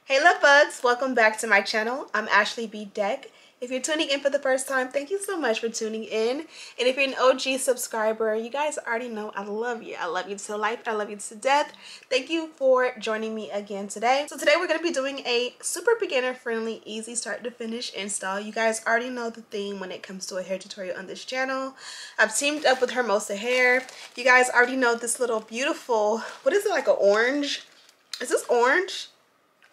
Hey love bugs, welcome back to my channel. I'm Ashley Bedeck. If you're tuning in for the first time, thank you so much for tuning in. And if you're an OG subscriber, you guys already know I love you. I love you to life. I love you to death. Thank you for joining me again today. So today we're going to be doing a super beginner friendly, easy start to finish install. You guys already know the theme when it comes to a hair tutorial on this channel. I've teamed up with Hermosa Hair. You guys already know this little beautiful, what is it, like an orange? Is this orange?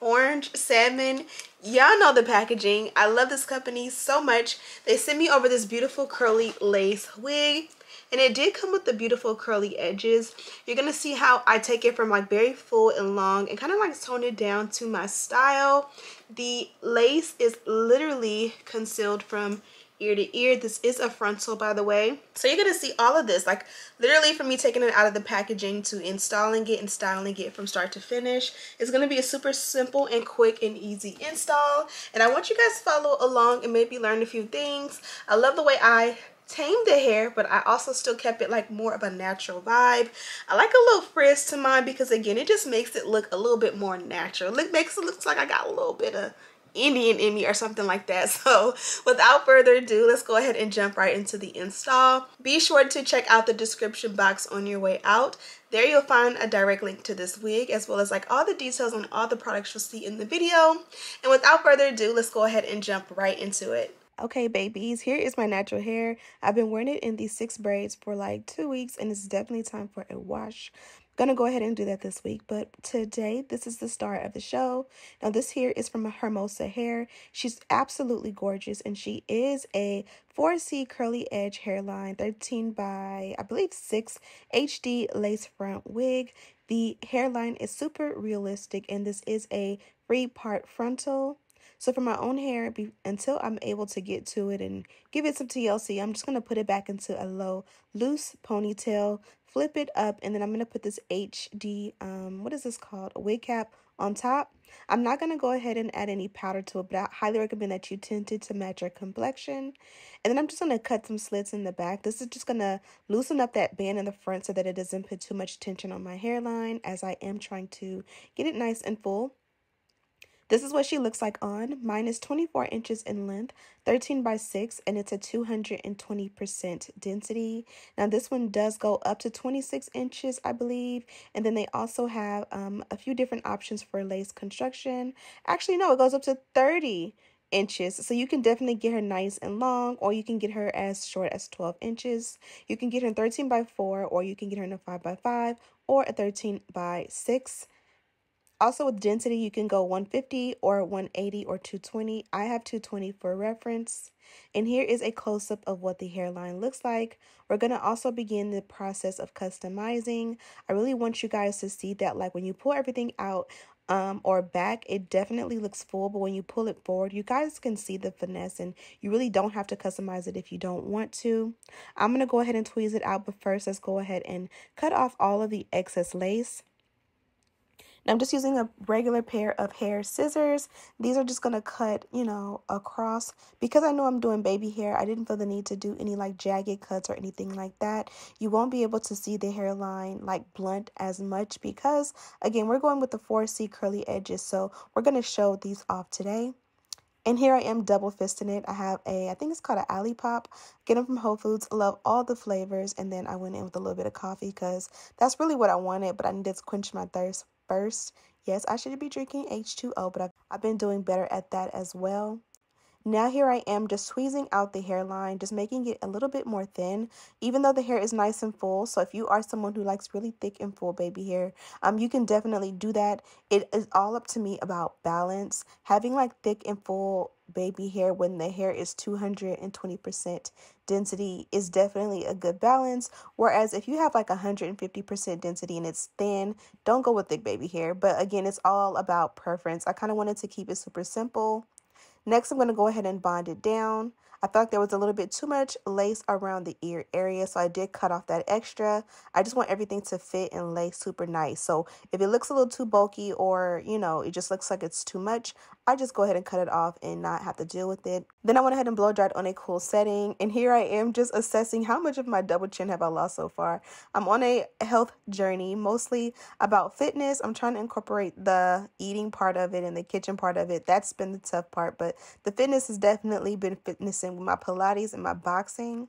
Orange salmon. Y'all know the packaging. I love this company so much. They sent me over this beautiful curly lace wig, and it did come with the beautiful curly edges. You're gonna see how I take it from like very full and long and kind of like tone it down to my style. The lace is literally concealed from ear to ear. This is a frontal, by the way. So you're gonna see all of this, like literally from me taking it out of the packaging to installing it and styling it from start to finish. It's gonna be a super simple and quick and easy install, and I want you guys to follow along and maybe learn a few things. I love the way I tamed the hair, but I also still kept it like more of a natural vibe. I like a little frizz to mine because again, it just makes it look a little bit more natural. It makes it look like I got a little bit of Indian in me or something like that. So without further ado, let's go ahead and jump right into the install. Be sure to check out the description box on your way out. There you'll find a direct link to this wig, as well as like all the details on all the products you'll see in the video. And without further ado, let's go ahead and jump right into it. Okay, babies, here is my natural hair. I've been wearing it in these 6 braids for like 2 weeks, and it's definitely time for a wash. Gonna go ahead and do that this week, but today this is the star of the show. Now this here is from Hermosa Hair. She's absolutely gorgeous, and she is a 4C curly edge hairline, 13 by I believe 6 HD lace front wig. The hairline is super realistic, and this is a 3-part frontal. So for my own hair, until I'm able to get to it and give it some TLC, I'm just going to put it back into a low, loose ponytail, flip it up, and then I'm going to put this HD, what is this called? A wig cap on top. I'm not going to go ahead and add any powder to it, but I highly recommend that you tint it to match your complexion. And then I'm just going to cut some slits in the back. This is just going to loosen up that band in the front so that it doesn't put too much tension on my hairline, as I am trying to get it nice and full. This is what she looks like on. Mine is 24 inches in length, 13 by 6, and it's a 220% density. Now, this one does go up to 26 inches, I believe. And then they also have a few different options for lace construction. Actually, no, it goes up to 30 inches. So you can definitely get her nice and long, or you can get her as short as 12 inches. You can get her in 13 by 4, or you can get her in a 5 by 5, or a 13 by 6. Also with density, you can go 150 or 180 or 220. I have 220 for reference. And here is a close-up of what the hairline looks like. We're going to also begin the process of customizing. I really want you guys to see that, like when you pull everything out or back, it definitely looks full. But when you pull it forward, you guys can see the finesse, and you really don't have to customize it if you don't want to. I'm going to go ahead and tweeze it out, but first let's go ahead and cut off all of the excess lace. Now I'm just using a regular pair of hair scissors. These are just going to cut, you know, across. Because I know I'm doing baby hair, I didn't feel the need to do any like jagged cuts or anything like that. You won't be able to see the hairline like blunt as much because, again, we're going with the 4C curly edges. So we're going to show these off today. And here I am double fisting it. I have I think it's called an Alley Pop. Get them from Whole Foods. Love all the flavors. And then I went in with a little bit of coffee because that's really what I wanted. But I needed to quench my thirst first. Yes, I should be drinking H2O, but I've been doing better at that as well. Now here I am just tweezing out the hairline, just making it a little bit more thin, even though the hair is nice and full. So if you are someone who likes really thick and full baby hair, you can definitely do that. It is all up to me about balance. Having like thick and full baby hair when the hair is 220% density is definitely a good balance. Whereas if you have like 150% density and it's thin, don't go with thick baby hair. But again, it's all about preference. I kind of wanted to keep it super simple. Next, I'm going to go ahead and bond it down. I felt like there was a little bit too much lace around the ear area, so I did cut off that extra. I just want everything to fit and lay super nice. So if it looks a little too bulky, or it just looks like it's too much, I just go ahead and cut it off and not have to deal with it. Then I went ahead and blow dried on a cool setting, and here I am just assessing how much of my double chin have I lost so far. I'm on a health journey, mostly about fitness. I'm trying to incorporate the eating part of it and the kitchen part of it. That's been the tough part, but the fitness has definitely been fitnessing with my Pilates and my boxing.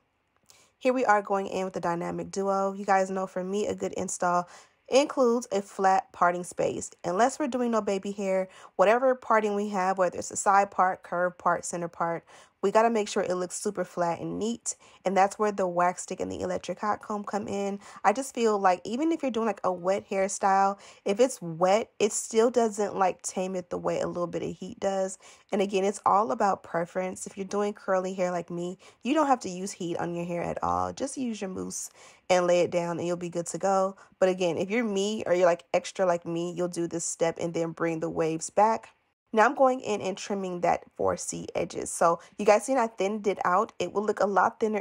Here we are going in with the dynamic duo. You guys know, for me, a good install includes a flat parting space. Unless we're doing no baby hair, whatever parting we have, whether it's a side part, curve part, center part, we got to make sure it looks super flat and neat. And that's where the wax stick and the electric hot comb come in. I just feel like even if you're doing like a wet hairstyle, if it's wet, it still doesn't like tame it the way a little bit of heat does. And again, it's all about preference. If you're doing curly hair like me, you don't have to use heat on your hair at all. Just use your mousse and lay it down and you'll be good to go. But again, if you're me, or you're like extra like me, you'll do this step and then bring the waves back. Now I'm going in and trimming that 4C edges. So you guys seen I thinned it out. It would look a lot thinner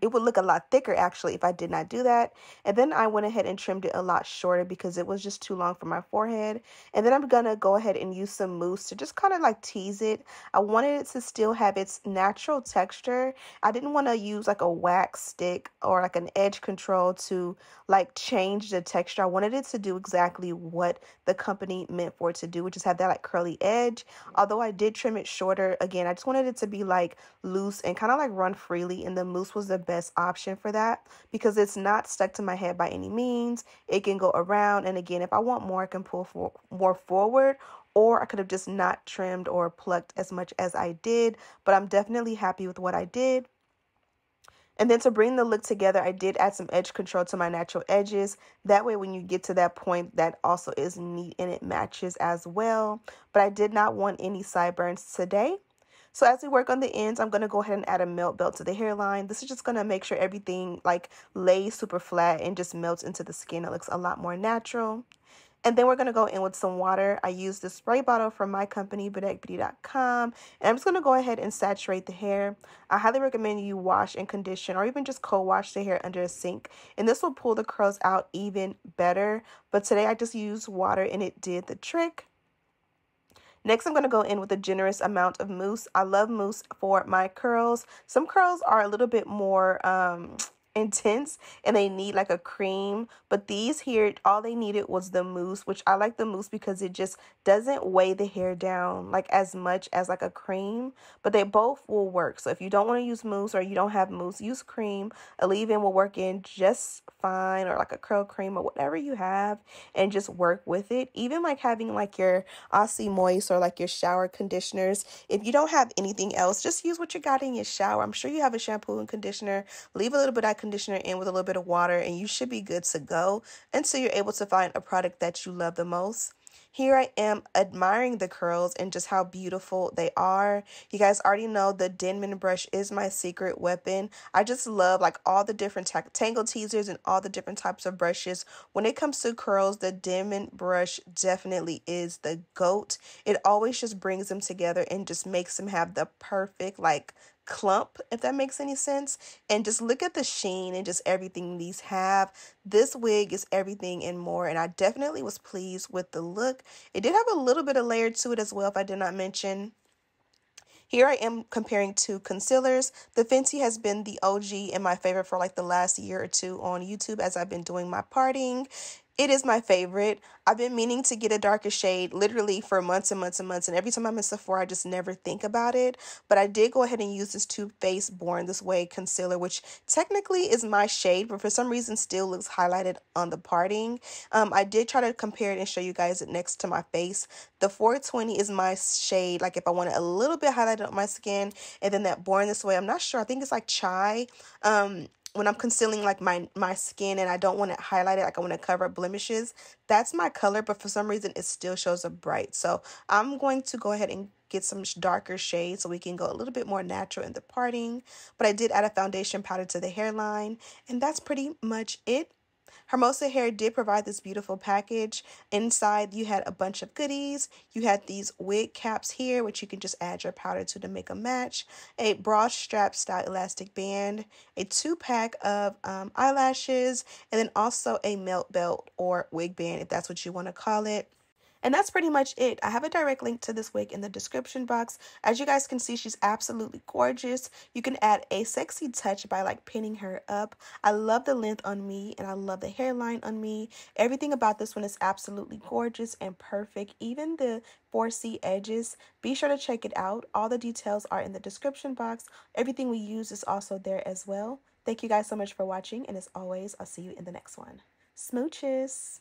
it would look a lot thicker actually if I did not do that. And then I went ahead and trimmed it a lot shorter because it was just too long for my forehead. And then I'm gonna go ahead and use some mousse to just kind of like tease it. I wanted it to still have its natural texture. I didn't want to use like a wax stick or like an edge control to like change the texture. I wanted it to do exactly what the company meant for it to do, which is have that like curly edge. Although I did trim it shorter, again, I just wanted it to be like loose and kind of like run freely, and the mousse was the best option for that because it's not stuck to my head by any means. It can go around, and again, if I want more, I can pull more forward, or I could have just not trimmed or plucked as much as I did, but I'm definitely happy with what I did. And then to bring the look together, I did add some edge control to my natural edges. That way, when you get to that point, that also is neat and it matches as well. But I did not want any sideburns today. So as we work on the ends, I'm going to go ahead and add a melt belt to the hairline. This is just going to make sure everything like lays super flat and just melts into the skin. It looks a lot more natural. And then we're going to go in with some water. I used this spray bottle from my company, Bedeck.com. And I'm just going to go ahead and saturate the hair. I highly recommend you wash and condition, or even just co-wash the hair under a sink. And this will pull the curls out even better. But today I just used water and it did the trick. Next, I'm going to go in with a generous amount of mousse. I love mousse for my curls. Some curls are a little bit more intense and they need like a cream, but these here, all they needed was the mousse, which I like the mousse because it just doesn't weigh the hair down like as much as like a cream, but they both will work. So if you don't want to use mousse or you don't have mousse, use cream. A leave-in will work in just fine, or like a curl cream or whatever you have, and just work with it. Even like having like your Aussie Moist or like your shower conditioners, if you don't have anything else, just use what you got in your shower. I'm sure you have a shampoo and conditioner. Leave a little bit of conditioner in with a little bit of water and you should be good to go until you're able to find a product that you love the most. Here I am admiring the curls and just how beautiful they are. You guys already know the Denman brush is my secret weapon. I just love like all the different tangle teasers and all the different types of brushes. When it comes to curls, the Denman brush definitely is the GOAT. It always just brings them together and just makes them have the perfect like clump, if that makes any sense. And just look at the sheen and just everything these have. This wig is everything and more, and I definitely was pleased with the look. It did have a little bit of layer to it as well, if I did not mention. Here I am comparing two concealers. The Fenty has been the OG and my favorite for like the last year or two on YouTube as I've been doing my parting. It is my favorite. I've been meaning to get a darker shade literally for months and months and months. And every time I'm in Sephora, I just never think about it. But I did go ahead and use this Too Faced Born This Way concealer, which technically is my shade, but for some reason still looks highlighted on the parting. I did try to compare it and show you guys it next to my face. The 420 is my shade, like if I want it a little bit highlighted on my skin. And then that Born This Way, I'm not sure. I think it's like chai. When I'm concealing like my skin and I don't want it highlighted, like I want to cover up blemishes, that's my color, but for some reason it still shows up bright. So I'm going to go ahead and get some darker shades so we can go a little bit more natural in the parting. But I did add a foundation powder to the hairline, and that's pretty much it. Hermosa Hair did provide this beautiful package. Inside, you had a bunch of goodies. You had these wig caps here, which you can just add your powder to make a match. A bra strap style elastic band. A 2-pack of eyelashes. And then also a melt belt or wig band, if that's what you want to call it. And that's pretty much it. I have a direct link to this wig in the description box. As you guys can see, she's absolutely gorgeous. You can add a sexy touch by like pinning her up. I love the length on me and I love the hairline on me. Everything about this one is absolutely gorgeous and perfect. Even the 4C edges. Be sure to check it out. All the details are in the description box. Everything we use is also there as well. Thank you guys so much for watching, and as always, I'll see you in the next one. Smooches!